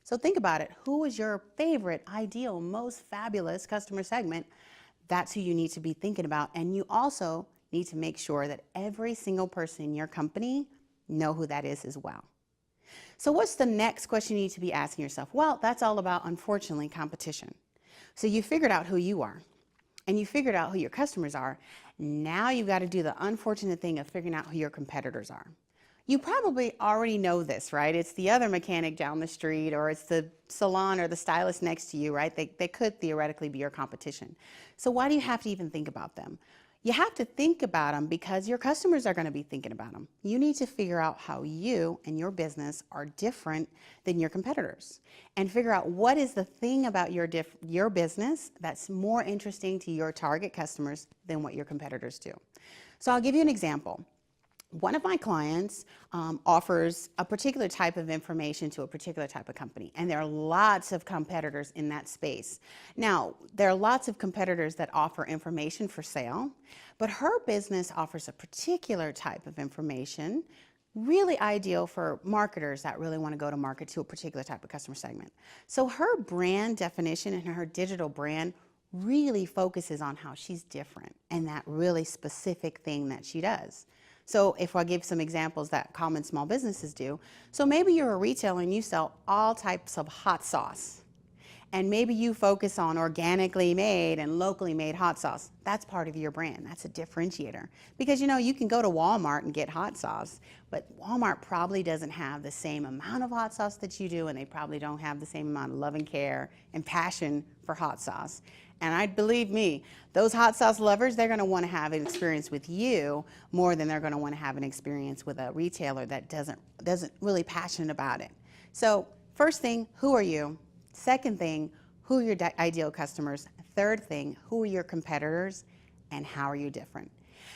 So think about it. Who is your favorite, ideal, most fabulous customer segment? That's who you need to be thinking about. And you also need to make sure that every single person in your company know who that is as well. So what's the next question you need to be asking yourself? Well, that's all about, unfortunately, competition. So you figured out who you are and you figured out who your customers are. Now you've got to do the unfortunate thing of figuring out who your competitors are. You probably already know this, right? It's the other mechanic down the street, or it's the salon or the stylist next to you, right? They could theoretically be your competition. So why do you have to even think about them? You have to think about them because your customers are going to be thinking about them. You need to figure out how you and your business are different than your competitors, and figure out what is the thing about your business that's more interesting to your target customers than what your competitors do. So I'll give you an example. One of my clients offers a particular type of information to a particular type of company, and there are lots of competitors in that space. Now, there are lots of competitors that offer information for sale, but her business offers a particular type of information, really ideal for marketers that really want to go to market to a particular type of customer segment. So her brand definition and her digital brand really focuses on how she's different and that really specific thing that she does. So if I give some examples that common small businesses do, so maybe you're a retailer and you sell all types of hot sauce. And maybe you focus on organically made and locally made hot sauce. That's part of your brand. That's a differentiator. Because you can go to Walmart and get hot sauce, but Walmart probably doesn't have the same amount of hot sauce that you do, and they probably don't have the same amount of love and care and passion for hot sauce. And believe me, those hot sauce lovers, they're going to want to have an experience with you more than they're going to want to have an experience with a retailer that doesn't really passionate about it. So first thing, who are you? Second thing, who are your ideal customers? Third thing, who are your competitors and how are you different?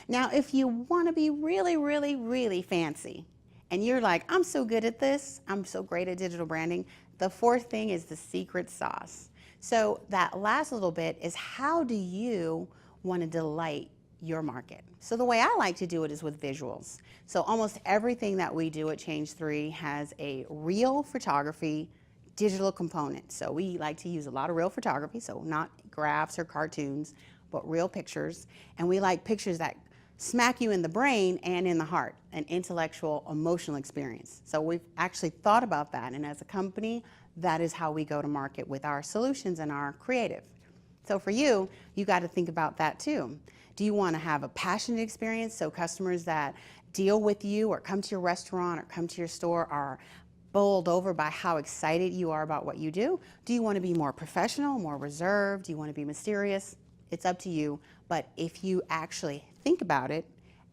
Now, if you want to be really, really, really fancy and you're like, I'm so good at this, I'm so great at digital branding, the fourth thing is the secret sauce. So that last little bit is, how do you want to delight your market? So the way I like to do it is with visuals. So almost everything that we do at Change3 has a real photography digital component. So we like to use a lot of real photography, so not graphs or cartoons, but real pictures. And we like pictures that smack you in the brain and in the heart, an intellectual, emotional experience. So we've actually thought about that, and as a company, that is how we go to market with our solutions and our creative. So for you, you got to think about that too. Do you want to have a passionate experience, so customers that deal with you or come to your restaurant or come to your store are bowled over by how excited you are about what you do? Do you want to be more professional, more reserved? Do you want to be mysterious? It's up to you. But if you actually think about it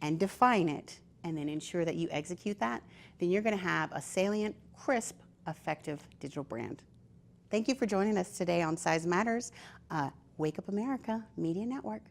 and define it and then ensure that you execute that, then you're going to have a salient, crisp, effective digital brand. Thank you for joining us today on Size Matters, Wake Up America Media Network.